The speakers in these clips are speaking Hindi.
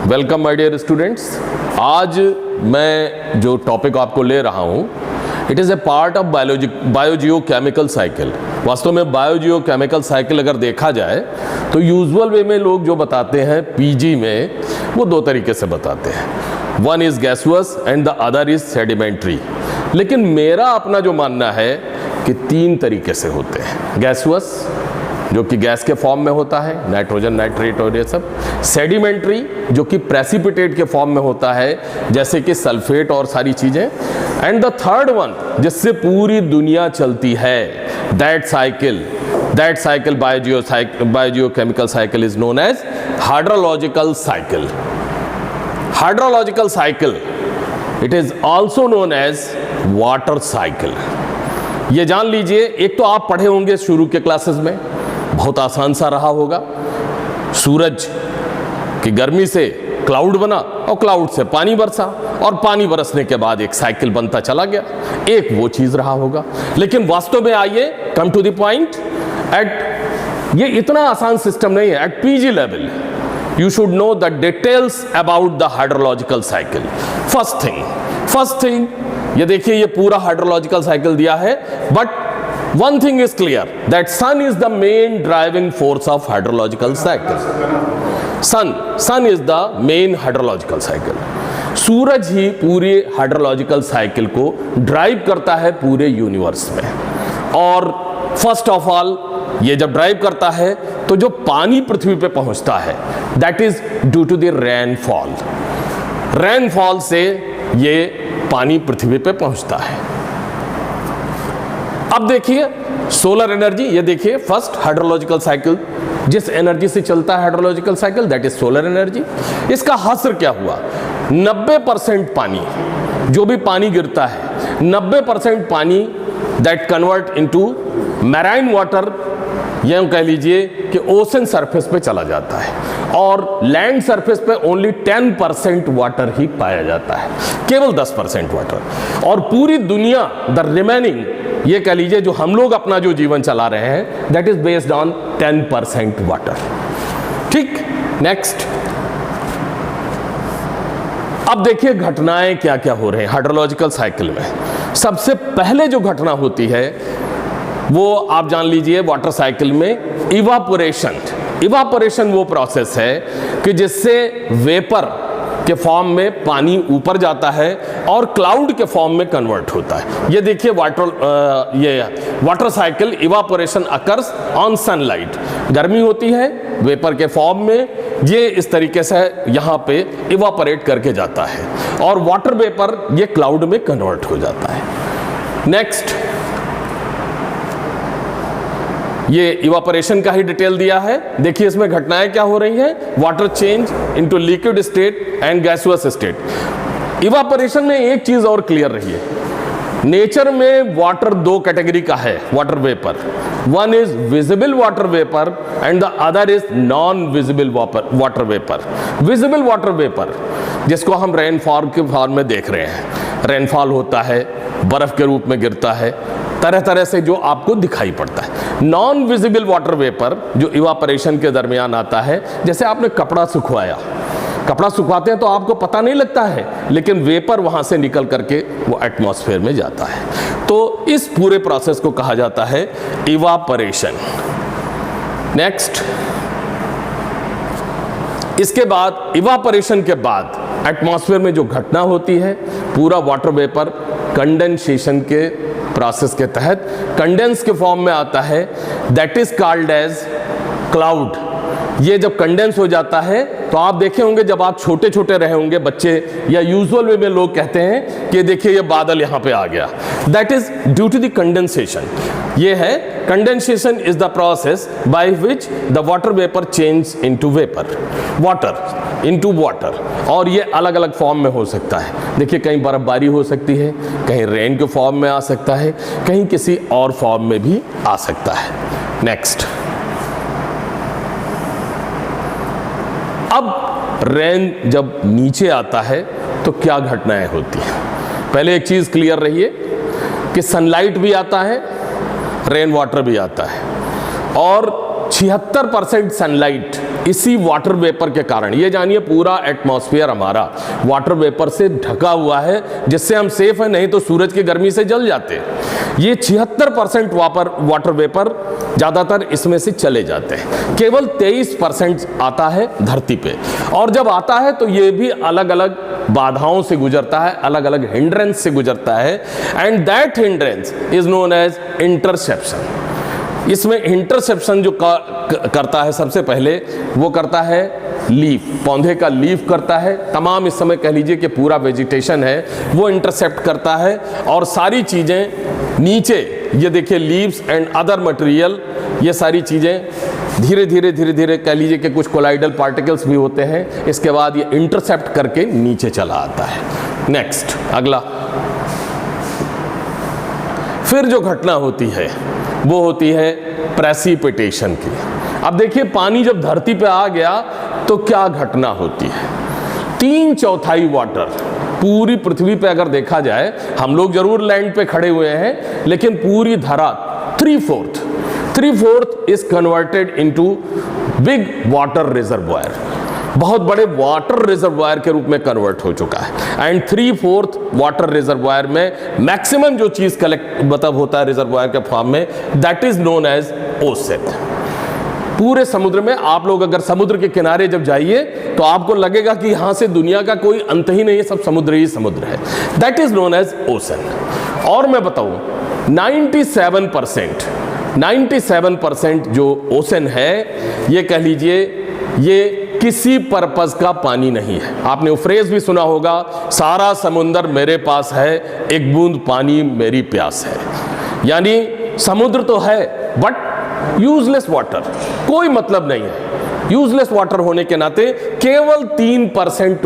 Welcome my dear students. आज मैं जो टॉपिक आपको ले रहा हूँ it is a part of biogeochemical cycle. वास्तव में बायोजियोकेमिकल साइकिल अगर देखा जाए तो यूजुअल वे में लोग जो बताते हैं पीजी में वो दो तरीके से बताते हैं, one is gaseous and the other is sedimentary. लेकिन मेरा अपना जो मानना है कि तीन तरीके से होते हैं। गैसुअस जो कि गैस के फॉर्म में होता है, नाइट्रोजन, नाइट्रेट और ये सब। सेडिमेंट्री जो कि प्रेसिपिटेट के फॉर्म में होता है, जैसे कि सल्फेट और सारी चीज़ें। एंड द थर्ड वन जिससे पूरी दुनिया चलती है, that cycle biogeochemical cycle is known as hydrological cycle. Hydrological cycle it is also known as water cycle. ये जान लीजिए, एक तो आप पढ़े होंगे शुरू के क्लासेस में, बहुत आसान सा रहा होगा। सूरज की गर्मी से क्लाउड बना और क्लाउड से पानी बरसा और पानी बरसने के बाद एक साइकिल बनता चला गया, एक वो चीज रहा होगा। लेकिन वास्तव में आइए कम टू द पॉइंट, ये इतना आसान सिस्टम नहीं है। At PG level you should know the details about the hydrological cycle. First thing, ये देखिए ये पूरा hydrological cycle दिया है, but one thing is clear that sun is the main driving force of hydrological cycle. Sun is the main hydrological cycle. सूरज ही पूरे हाइड्रोलॉजिकल साइकिल को ड्राइव करता है पूरे यूनिवर्स में। और फर्स्ट ऑफ ऑल ये जब ड्राइव करता है तो जो पानी पृथ्वी पे पहुंचता है that is due to the rainfall से ये पानी पृथ्वी पे पहुंचता है। अब देखिए सोलर एनर्जी, ये देखिए फर्स्ट हाइड्रोलॉजिकल साइकिल जिस एनर्जी से चलता है hydrological cycle that is solar energy. इसका हस्र क्या हुआ, 90% पानी, जो भी पानी गिरता है 90% पानी that convert into marine water, यूं कह लीजिए कि ओशन सरफेस पे चला जाता है, और लैंड सरफेस पे ओनली 10% वाटर ही पाया जाता है, केवल 10% वाटर। और पूरी दुनिया द रिमेनिंग, ये कह लीजिए जो हम लोग अपना जो जीवन चला रहे हैं that is based on 10% water. ठीक, नेक्स्ट। अब देखिए घटनाएं क्या क्या हो रहे हैं हाइड्रोलॉजिकल साइकिल में। सबसे पहले जो घटना होती है वो आप जान लीजिए वाटर साइकिल में इवापोरेशन वो प्रोसेस है कि जिससे वेपर के फॉर्म में पानी ऊपर जाता है और क्लाउड के फॉर्म में कन्वर्ट होता है। ये देखिए water cycle evaporation occurs on sunlight. गर्मी होती है वेपर के फॉर्म में, ये इस तरीके से यहाँ पे इवापोरेट करके जाता है और वाटर वेपर ये क्लाउड में कन्वर्ट हो जाता है। नेक्स्ट, ये इवापोरेशन का ही डिटेल दिया है। देखिए इसमें घटनाएं क्या हो रही हैं, water change into liquid state and gaseous state. Evaporation में एक चीज और क्लियर रही है, नेचर में वाटर दो कैटेगरी का है, water vapour. One is visible water vapour and the other is non visible water vapour. Visible water vapour जिसको हम रेनफॉल के फॉर्म में देख रहे हैं, रेनफॉल होता है, बर्फ के रूप में गिरता है, तरह तरह से जो आपको दिखाई पड़ता है। नॉन विजिबल वाटर वेपर जो इवापोरेशन के दरमियान आता है, जैसे आपने कपड़ा सुखवाया, कपड़ा सुखवाते हैं तो आपको पता नहीं लगता है, लेकिन वेपर वहां से निकल करके वो एटमॉस्फेयर में जाता है। तो इस पूरे प्रोसेस को कहा जाता है इवापोरेशन। नेक्स्ट, इसके बाद इवापोरेशन के बाद एटमॉस्फेयर में जो घटना होती है, पूरा वाटर वेपर कंडेंसेशन के प्रोसेस के तहत कंडेंस के फॉर्म में आता है, that is called as cloud. ये जब कंडेंस हो जाता है तो आप देखे होंगे जब आप छोटे छोटे रहे होंगे बच्चे, या यूजुअल वे में लोग कहते हैं कि देखिए ये बादल यहाँ पे आ गया, that is due to the condensation. ये है condensation is the process by which the water vapour change into vapour, water into water. और ये अलग अलग फॉर्म में हो सकता है। देखिए कहीं बर्फबारी हो सकती है, कहीं रेन के फॉर्म में आ सकता है, कहीं किसी और फॉर्म में भी आ सकता है। नेक्स्ट, अब रेन जब नीचे आता है तो क्या घटनाएं होती हैं। पहले एक चीज क्लियर रहिए कि सनलाइट भी आता है, रेन वाटर भी आता है, और 76% सनलाइट इसी वाटर वेपर के कारण। ये जानिए पूरा एटमॉस्फेयर हमारा वाटर वेपर से ढका हुआ है, जिससे हम सेफ हैं, नहीं तो सूरज की गर्मी से जल जाते। ये 76% वाटर वेपर ज़्यादातर इसमें से चले जाते हैं, केवल 23% आता है धरती पे। और जब आता है तो ये भी अलग अलग बाधाओं से गुजरता है, अलग अलग हिंड्रेंस से गुजरता है, and that hindrance is known as interception. इसमें इंटरसेप्शन जो करता है सबसे पहले वो करता है लीफ, पौधे का लीफ करता है। तमाम इस समय कह लीजिए कि पूरा वेजिटेशन है वो इंटरसेप्ट करता है, और सारी चीज़ें नीचे ये देखिए लीव्स एंड अदर मटेरियल, ये सारी चीज़ें धीरे धीरे कह लीजिए कि कुछ कोलाइडल पार्टिकल्स भी होते हैं, इसके बाद ये इंटरसेप्ट करके नीचे चला आता है। नेक्स्ट अगला, फिर जो घटना होती है वो होती है प्रेसिपिटेशन की। अब देखिए पानी जब धरती पे आ गया तो क्या घटना होती है। 3/4 वाटर पूरी पृथ्वी पे अगर देखा जाए, हम लोग जरूर लैंड पे खड़े हुए हैं, लेकिन पूरी धरा 3/4 is converted into big water reservoir, बहुत बड़े वाटर रिजर्वायर के रूप में कन्वर्ट हो चुका है। एंड 3/4 वाटर रिजर्वायर में मैक्सिमम जो चीज कलेक्ट मतलब होता है रिजर्वायर के फॉर्म में, that is known as ocean. पूरे समुद्र में आप लोग अगर समुद्र के किनारे जब जाइए तो आपको लगेगा कि यहां से दुनिया का कोई अंत ही नहीं है, सब समुद्र ही समुद्र है। That is known as ocean. और मैं बताऊं 97% जो ओशन है, ये कह लीजिए ये किसी पर्पस का पानी नहीं है। आपने वो फ्रेज भी सुना होगा, सारा समुद्र मेरे पास है, एक बूंद पानी मेरी प्यास है। यानी समुद्र तो है बट यूजलेस वाटर, कोई मतलब नहीं है। यूजलेस वाटर होने के नाते केवल 3%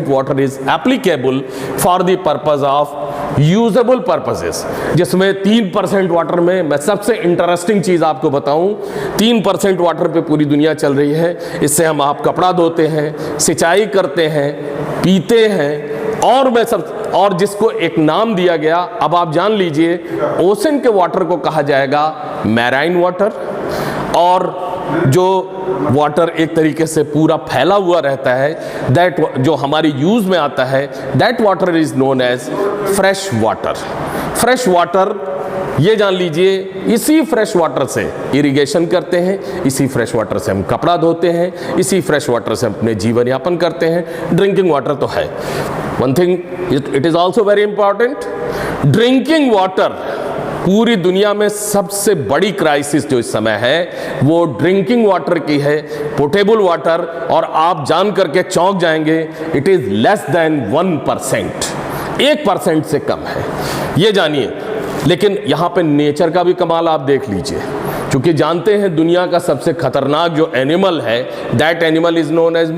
water is applicable for the purpose of usable purposes, जिसमें 3% वाटर में मैं सबसे इंटरेस्टिंग चीज आपको बताऊं, 3% वाटर पे पूरी दुनिया चल रही है। इससे हम आप कपड़ा धोते हैं, सिंचाई करते हैं, पीते हैं, और जिसको एक नाम दिया गया, अब आप जान लीजिए, ओशन के वाटर को कहा जाएगा मैराइन वाटर, और जो वाटर एक तरीके से पूरा फैला हुआ रहता है, दैट जो हमारी यूज में आता है, that water is known as fresh water. Fresh water ये जान लीजिए, इसी फ्रेश वाटर से इरिगेशन करते हैं, इसी फ्रेश वाटर से हम कपड़ा धोते हैं, इसी फ्रेश वाटर से अपने जीवन यापन करते हैं। ड्रिंकिंग वाटर तो है। One thing it is also very important, drinking water पूरी दुनिया में सबसे बड़ी क्राइसिस जो इस समय है वो ड्रिंकिंग वाटर की है, पोर्टेबल वाटर। और आप जान करके चौंक जाएंगे, इट इज लेस देन 1%, 1% से कम है, ये जानिए। लेकिन यहां पे नेचर का भी कमाल आप देख लीजिए, क्योंकि जानते हैं दुनिया का सबसे खतरनाक जो एनिमल है, that animal is known as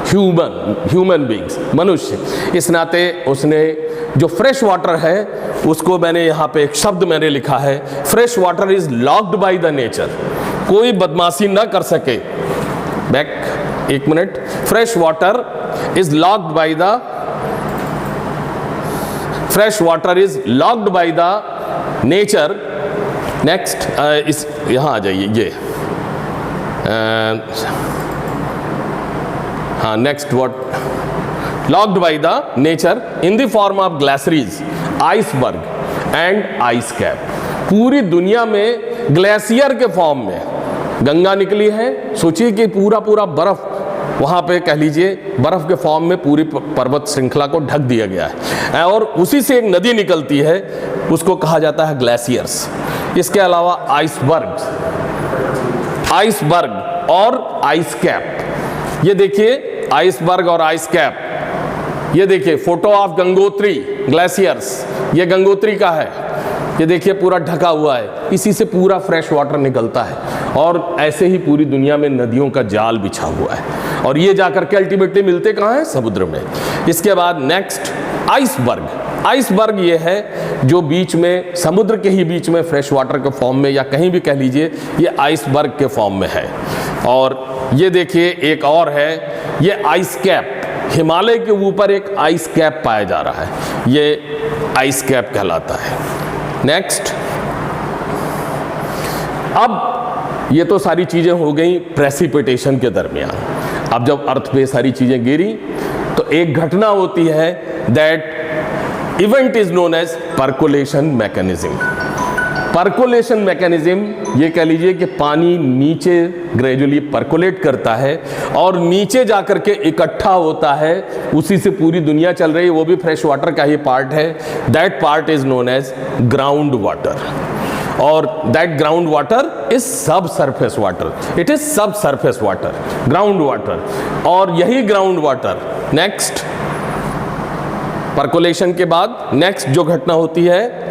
human beings, मनुष्य। इस नाते उसने जो फ्रेश वाटर है उसको मैंने यहाँ पे एक शब्द मैंने लिखा है, fresh water is locked by the nature, कोई बदमाशी ना कर सके। बैक एक minute, fresh water is locked by the nature. Next इस यहाँ आ जाइए, ये हाँ, next what, locked by the nature in the form of glaciers, iceberg and ice cap. पूरी दुनिया में ग्लेशियर के फॉर्म में गंगा निकली है, सोचिए कि पूरा बर्फ वहाँ पे कह लीजिए बर्फ के फॉर्म में पूरी पर्वत श्रृंखला को ढक दिया गया है, और उसी से एक नदी निकलती है, उसको कहा जाता है ग्लेशियर्स। इसके अलावा आइसबर्ग और आइस कैप। ये देखिए आइसबर्ग और आइस कैप, ये देखिए फोटो ऑफ गंगोत्री ग्लेशियर्स, ये गंगोत्री का है, ये देखिए पूरा ढका हुआ है, इसी से पूरा फ्रेश वाटर निकलता है। और ऐसे ही पूरी दुनिया में नदियों का जाल बिछा हुआ है, और ये जाकर के अल्टीमेटली मिलते कहाँ हैं? समुद्र में। इसके बाद नेक्स्ट आइसबर्ग ये है जो बीच में, समुद्र के ही बीच में फ्रेश वाटर के फॉर्म में, या कहीं भी कह लीजिए, ये आइसबर्ग के फॉर्म में है। और ये देखिए एक और है, ये आइस कैप, हिमालय के ऊपर एक आइस कैप पाया जा रहा है, ये आइस कैप कहलाता है। नेक्स्ट, अब ये तो सारी चीज़ें हो गई प्रेसिपिटेशन के दरमियान। अब जब अर्थ पे सारी चीज़ें गिरी तो एक घटना होती है, that event is known as percolation mechanism. Percolation mechanism ये कह लीजिए कि पानी नीचे ग्रेजुअली परकोलेट करता है और नीचे जाकर के इकट्ठा होता है, उसी से पूरी दुनिया चल रही है, वो भी फ्रेश वाटर का ही पार्ट है। That part is known as ground water, और that ground water is sub surface water, it is sub surface water, ground water. और यही ग्राउंड वाटर नेक्स्ट परकोलेशन के बाद नेक्स्ट जो घटना होती है,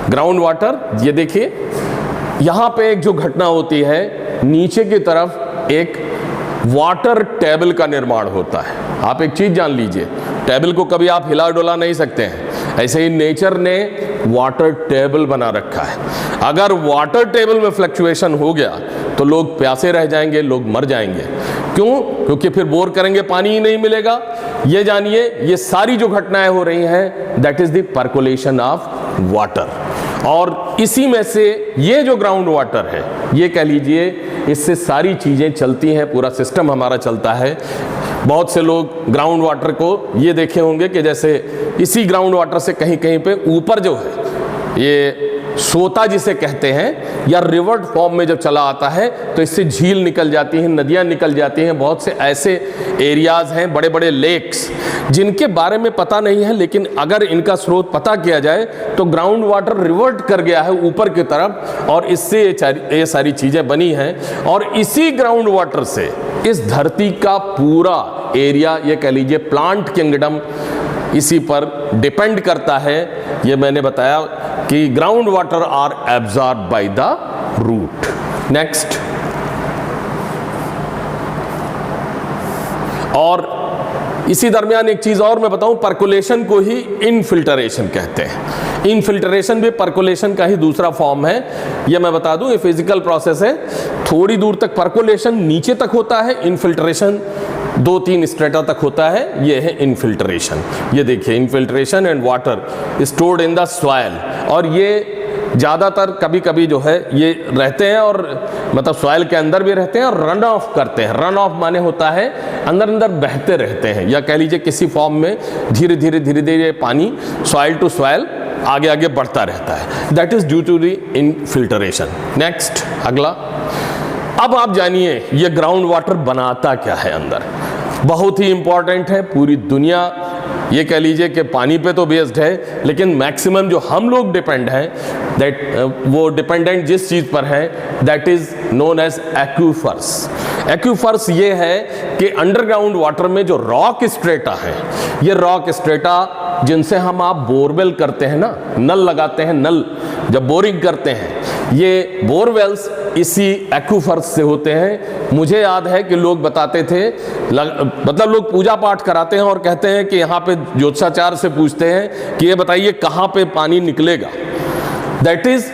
ग्राउंड वाटर, ये देखिए यहां पे एक जो घटना होती है, नीचे की तरफ एक वाटर टेबल का निर्माण होता है। आप एक चीज जान लीजिए, टेबल को कभी आप हिला डुला नहीं सकते हैं, ऐसे ही नेचर ने वाटर टेबल बना रखा है। अगर वाटर टेबल में फ्लक्चुएशन हो गया तो लोग प्यासे रह जाएंगे, लोग मर जाएंगे। क्यों? क्योंकि फिर बोर करेंगे, पानी ही नहीं मिलेगा। ये जानिए, ये सारी जो घटनाएं हो रही हैं, that is the percolation of water. और इसी में से ये जो ग्राउंड वाटर है, ये कह लीजिए इससे सारी चीजें चलती हैं, पूरा सिस्टम हमारा चलता है। बहुत से लोग ग्राउंड वाटर को ये देखे होंगे कि जैसे इसी ग्राउंड वाटर से कहीं कहीं पे ऊपर जो है, ये सोता जिसे कहते हैं, या रिवर्ट फॉर्म में जब चला आता है तो इससे झील निकल जाती हैं, नदियां निकल जाती हैं। बहुत से ऐसे एरियाज हैं, बड़े बड़े लेक्स, जिनके बारे में पता नहीं है, लेकिन अगर इनका स्रोत पता किया जाए तो ग्राउंड वाटर रिवर्ट कर गया है ऊपर की तरफ, और इससे ये सारी चीजें बनी हैं। और इसी ग्राउंड वाटर से इस धरती का पूरा एरिया, ये कह लीजिए प्लांट किंगडम, इसी पर डिपेंड करता है। ये मैंने बताया कि ground water are absorb by the root. Next, और इसी दरमियान एक चीज और मैं बताऊं, परकोलेशन को ही इनफिल्टरेशन कहते हैं। इनफिल्टरेशन भी परकोलेशन का ही दूसरा फॉर्म है। यह मैं बता दूं, ये फिजिकल प्रोसेस है। थोड़ी दूर तक परकोलेशन नीचे तक होता है, इनफिल्टरेशन 2-3 स्ट्रेटा तक होता है। ये है इनफिल्ट्रेशन। ये देखिए, infiltration and water stored in the soil, और ये ज़्यादातर कभी कभी जो है ये रहते हैं, और मतलब सॉइल के अंदर भी रहते हैं और रन ऑफ करते हैं। रन ऑफ माने होता है अंदर अंदर बहते रहते हैं, या कह लीजिए किसी फॉर्म में धीरे धीरे पानी सॉइल टू सॉइल आगे आगे बढ़ता रहता है। That is due to the infiltration. Next, अगला। अब आप जानिए ये ग्राउंड वाटर बनाता क्या है अंदर। बहुत ही इंपॉर्टेंट है। पूरी दुनिया ये कह लीजिए कि पानी पे तो बेस्ड है, लेकिन मैक्सिमम जो हम लोग डिपेंड हैं, दैट वो डिपेंडेंट जिस चीज़ पर है, दैट इज नोन एज एक्यूफर्स। एक्यूफर्स ये है कि अंडरग्राउंड वाटर में जो रॉक स्ट्रेटा है, ये रॉक स्ट्रेटा जिनसे हम आप बोरवेल करते हैं ना, नल लगाते हैं, नल जब बोरिंग करते हैं, ये बोरवेल्स इसी एक्यूफर्स से होते हैं। मुझे याद है कि लोग बताते थे, मतलब लोग पूजा पाठ कराते हैं और कहते हैं कि यहाँ पे ज्योतिषाचार्य से पूछते हैं कि ये बताइए कहाँ पे पानी निकलेगा। दैट इज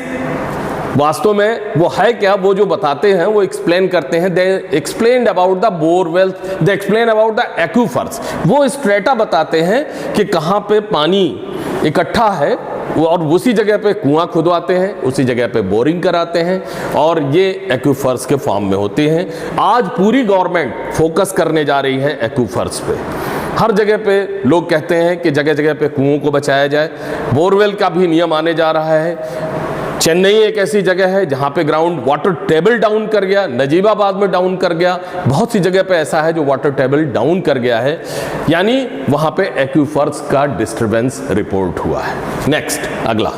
वास्तव में वो है क्या, वो जो बताते हैं वो एक्सप्लेन करते हैं। They explained about the borewell, they explain about the aquifers. वो स्ट्रेटा बताते हैं कि कहाँ पे पानी इकट्ठा है, और उसी जगह पे कुआं खुदवाते हैं, उसी जगह पे बोरिंग कराते हैं, और ये एक्यूफर्स के फॉर्म में होते हैं। आज पूरी गवर्नमेंट फोकस करने जा रही है एक्यूफर्स पे। हर जगह पे लोग कहते हैं कि जगह जगह पे कुओं को बचाया जाए। बोरवेल का भी नियम आने जा रहा है। चेन्नई एक ऐसी जगह है जहाँ पे ग्राउंड वाटर टेबल डाउन कर गया, नजीबाबाद में डाउन कर गया, बहुत सी जगह पे ऐसा है जो वाटर टेबल डाउन कर गया है, यानी वहाँ पे एक्यूफर्स का डिस्टरबेंस रिपोर्ट हुआ है। नेक्स्ट, अगला।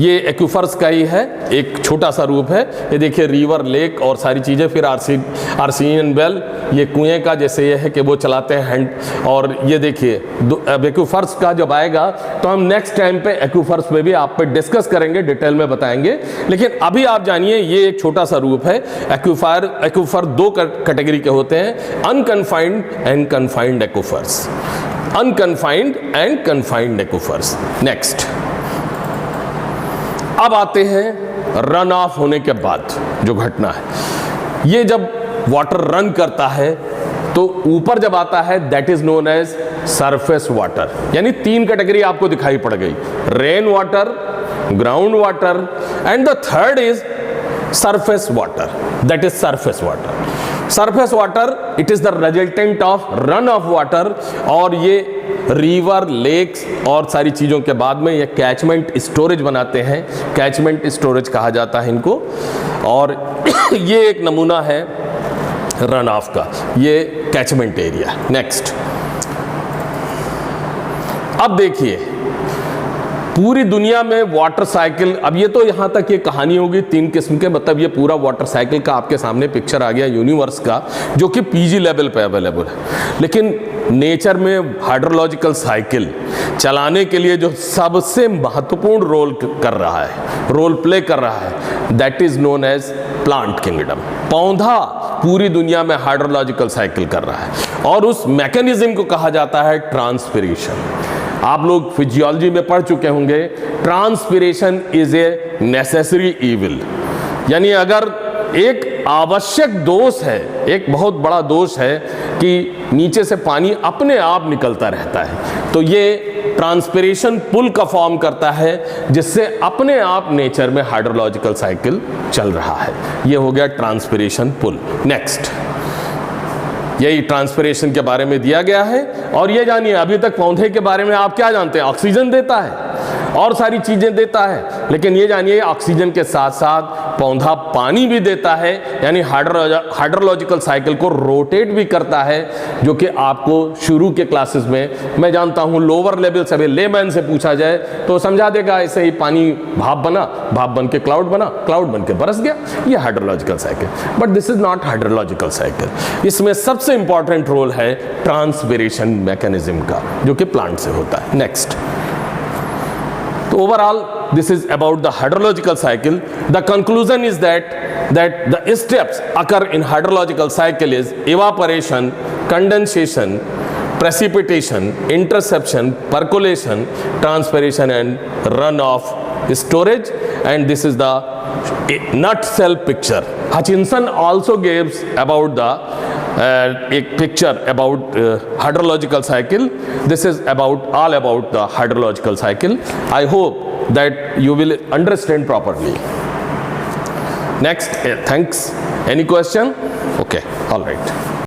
ये एक्यूफर्स का ही है, एक छोटा सा रूप है। ये देखिए रिवर, लेक और सारी चीज़ें। फिर आर्सिनियन वेल, ये कुएं का जैसे ये है कि वो चलाते हैं हैंड। और ये देखिए अब एक्यूफर्स का जब आएगा तो हम नेक्स्ट टाइम पे एक्यूफर्स पे भी आप पे डिस्कस करेंगे, डिटेल में बताएंगे। लेकिन अभी आप जानिए ये एक छोटा सा रूप है। एक्यूफर 2 कैटेगरी के होते हैं, unconfined and confined aquifers. Unconfined and confined aquifers. Next, अब आते हैं रन ऑफ होने के बाद जो घटना है। ये जब वाटर रन करता है तो ऊपर जब आता है that is known as surface water. यानी 3 कैटेगरी आपको दिखाई पड़ गई, rain water, ground water and the third is surface water, that is surface water. Surface water, it is the resultant of run of water, और ये रिवर, लेक्स और सारी चीज़ों के बाद में ये कैचमेंट स्टोरेज बनाते हैं, कैचमेंट स्टोरेज कहा जाता है इनको। और ये एक नमूना है रन ऑफ का, ये कैचमेंट एरिया। नेक्स्ट, अब देखिए पूरी दुनिया में वाटर साइकिल, अब ये तो यहाँ तक ये कहानी होगी 3 किस्म के, मतलब ये पूरा वाटर साइकिल का आपके सामने पिक्चर आ गया यूनिवर्स का, जो कि पीजी लेवल पे अवेलेबल है। लेकिन नेचर में हाइड्रोलॉजिकल साइकिल चलाने के लिए जो सबसे महत्वपूर्ण रोल कर रहा है, रोल प्ले कर रहा है, that is known as plant kingdom. पौधा पूरी दुनिया में हाइड्रोलॉजिकल साइकिल कर रहा है और उस मैकेनिज्म को कहा जाता है ट्रांसपिरेशन। आप लोग फिजियोलॉजी में पढ़ चुके होंगे, transpiration is a necessary evil. यानी अगर एक आवश्यक दोष है, एक बहुत बड़ा दोष है कि नीचे से पानी अपने आप निकलता रहता है, तो ये ट्रांसपिरेशन पुल का फॉर्म करता है, जिससे अपने आप नेचर में हाइड्रोलॉजिकल साइकिल चल रहा है। ये हो गया ट्रांसपिरेशन पुल। नेक्स्ट, यही ट्रांसपिरेशन के बारे में दिया गया है। और ये जानिए, अभी तक पौधे के बारे में आप क्या जानते हैं? ऑक्सीजन देता है और सारी चीजें देता है, लेकिन ये जानिए ऑक्सीजन के साथ साथ पौधा पानी भी देता है, यानी हाइड्रोलॉजिकल साइकिल को रोटेट भी करता है, जो कि आपको शुरू के क्लासेस में, मैं जानता हूं लोअर लेवल से, लेमैन से पूछा जाए तो समझा देगा ऐसे ही पानी भाप बना, भाप बन के क्लाउड बना, क्लाउड बन के बरस गया, ये hydrological cycle. But this is not hydrological cycle. इसमें सबसे इंपॉर्टेंट रोल है ट्रांसपिरेशन मैकेनिज्म का, जो कि प्लांट से होता है। नेक्स्ट, तो overall this is about the hydrological cycle. The conclusion is that the steps occur in hydrological cycle is evaporation, condensation, precipitation, interception, percolation, transpiration and runoff, storage, and this is the nutshell picture. Hutchinson also gives about the a picture about hydrological cycle. This is all about the hydrological cycle. I hope that you will understand properly. Next, thanks. Any question? Okay, all right.